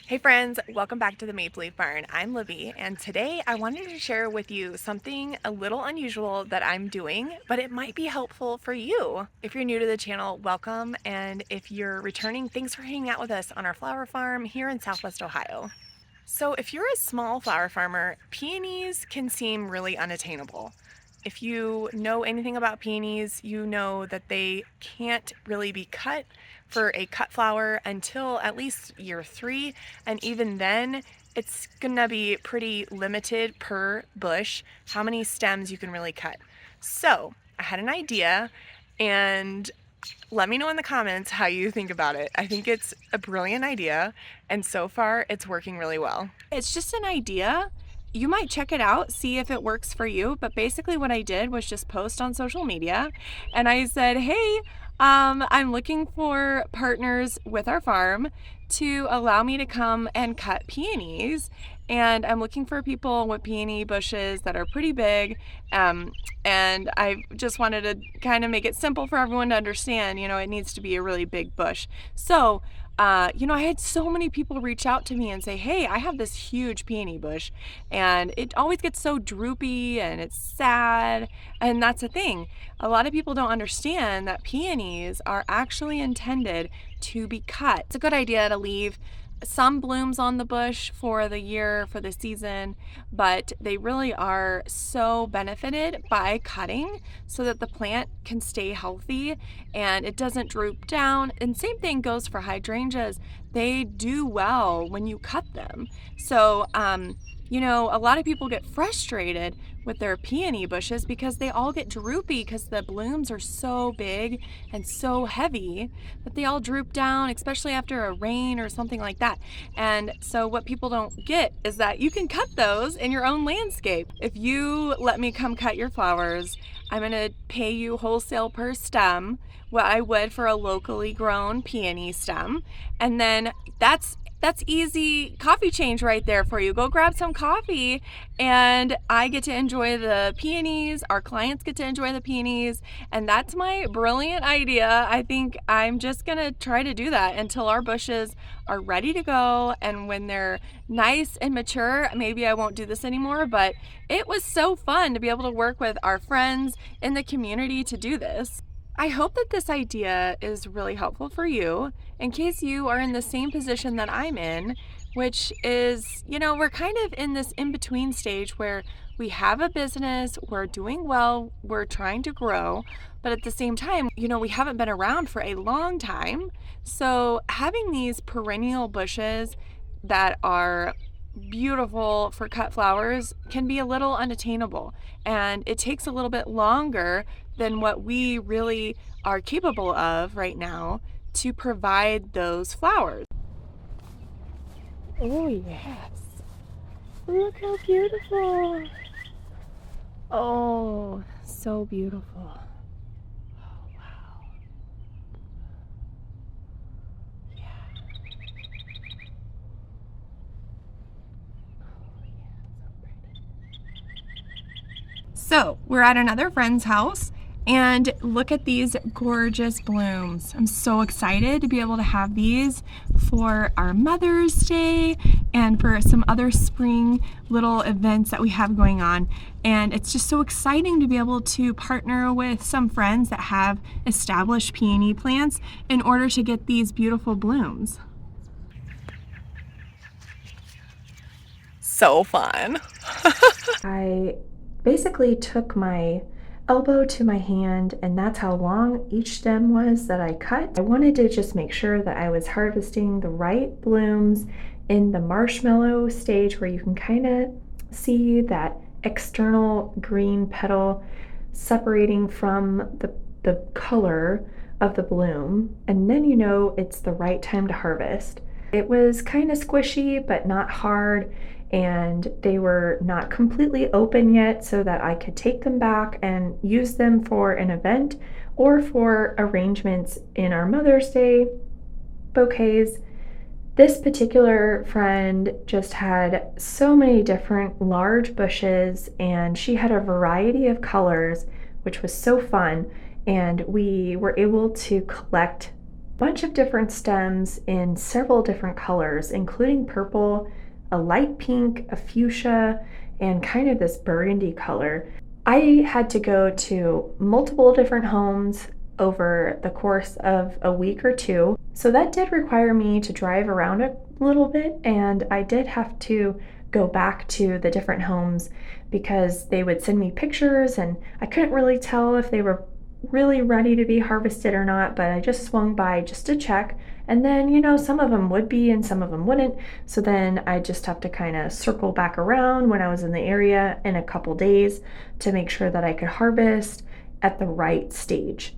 Hey friends, welcome back to the Maple Leaf Barn. I'm Libby, and today I wanted to share with you something a little unusual that I'm doing, but it might be helpful for you. If you're new to the channel, welcome, and if you're returning, thanks for hanging out with us on our flower farm here in Southwest Ohio. So if you're a small flower farmer, peonies can seem really unattainable. If you know anything about peonies, you know that they can't really be cut for a cut flower until at least year 3, and even then it's gonna be pretty limited per bush how many stems you can really cut. So I had an idea, and let me know in the comments how you think about it. I think it's a brilliant idea, and so far it's working really well. It's just an idea. You might check it out, see if it works for you. But basically, what I did was just post on social media and I said, hey, I'm looking for partners with our farm to allow me to come and cut peonies. And I'm looking for people with peony bushes that are pretty big. And I just wanted to kind of make it simple for everyone to understand, it needs to be a really big bush. So, I had so many people reach out to me and say, hey, I have this huge peony bush and it always gets so droopy and it's sad. And that's the thing. A lot of people don't understand that peonies are actually intended to be cut. It's a good idea to leave some blooms on the bush for the year, for the season, but they really are so benefited by cutting so that the plant can stay healthy and it doesn't droop down. And same thing goes for hydrangeas. They do well when you cut them. So, a lot of people get frustrated with their peony bushes because they all get droopy because the blooms are so big and so heavy that they all droop down, especially after a rain or something like that. And so what people don't get is that you can cut those in your own landscape. If you let me come cut your flowers, I'm going to pay you wholesale per stem what I would for a locally grown peony stem. And then that's easy coffee change right there for you. Go grab some coffee and I get to enjoy the peonies. Our clients get to enjoy the peonies. And that's my brilliant idea. I think I'm just going to try to do that until our bushes are ready to go. And when they're nice and mature, maybe I won't do this anymore. But it was so fun to be able to work with our friends in the community to do this. I hope that this idea is really helpful for you in case you are in the same position that I'm in, which is, we're kind of in this in-between stage where we have a business, we're doing well, we're trying to grow, but at the same time, we haven't been around for a long time. So having these perennial bushes that are beautiful for cut flowers can be a little unattainable, and it takes a little bit longer than what we really are capable of right now to provide those flowers. Oh yes, look how beautiful. Oh, so beautiful. Oh wow. So we're at another friend's house and look at these gorgeous blooms. I'm so excited to be able to have these for our Mother's Day and for some other spring little events that we have going on. And it's just so exciting to be able to partner with some friends that have established peony plants in order to get these beautiful blooms. So fun. I basically took my elbow to my hand, and that's how long each stem was that I cut. I wanted to just make sure that I was harvesting the right blooms in the marshmallow stage where you can kind of see that external green petal separating from the color of the bloom, and then it's the right time to harvest. It was kind of squishy but not hard, and they were not completely open yet so that I could take them back and use them for an event or for arrangements in our Mother's Day bouquets. This particular friend just had so many different large bushes, and she had a variety of colors, which was so fun, and we were able to collect Bunch of different stems in several different colors, including purple, a light pink, a fuchsia, and kind of this burgundy color. I had to go to multiple different homes over the course of a week or two. So that did require me to drive around a little bit, and I did have to go back to the different homes because they would send me pictures and I couldn't really tell if they were really ready to be harvested or not, but I just swung by just to check. And then, some of them would be and some of them wouldn't. So then I just have to kind of circle back around when I was in the area in a couple days to make sure that I could harvest at the right stage.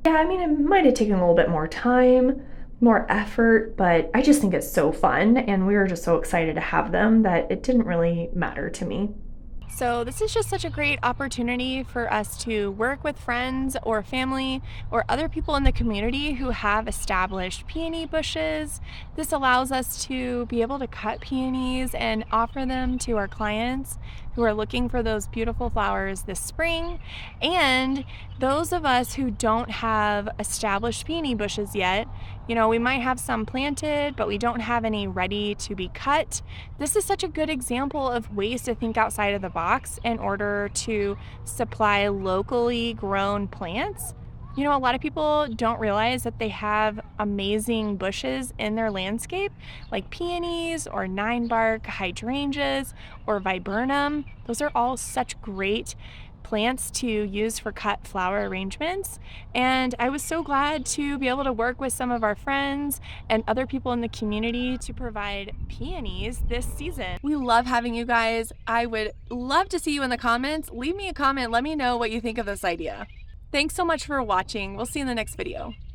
Yeah, I mean, it might have taken a little bit more time, more effort, but I just think it's so fun. And we were just so excited to have them that it didn't really matter to me. So, this is just such a great opportunity for us to work with friends or family or other people in the community who have established peony bushes. This allows us to be able to cut peonies and offer them to our clients who are looking for those beautiful flowers this spring. And those of us who don't have established peony bushes yet, we might have some planted, but we don't have any ready to be cut. This is such a good example of ways to think outside of the box in order to supply locally grown plants. A lot of people don't realize that they have amazing bushes in their landscape, like peonies or nine bark hydrangeas or viburnum. Those are all such great plants to use for cut flower arrangements. And I was so glad to be able to work with some of our friends and other people in the community to provide peonies this season. We love having you guys. I would love to see you in the comments. Leave me a comment. Let me know what you think of this idea. Thanks so much for watching. We'll see you in the next video.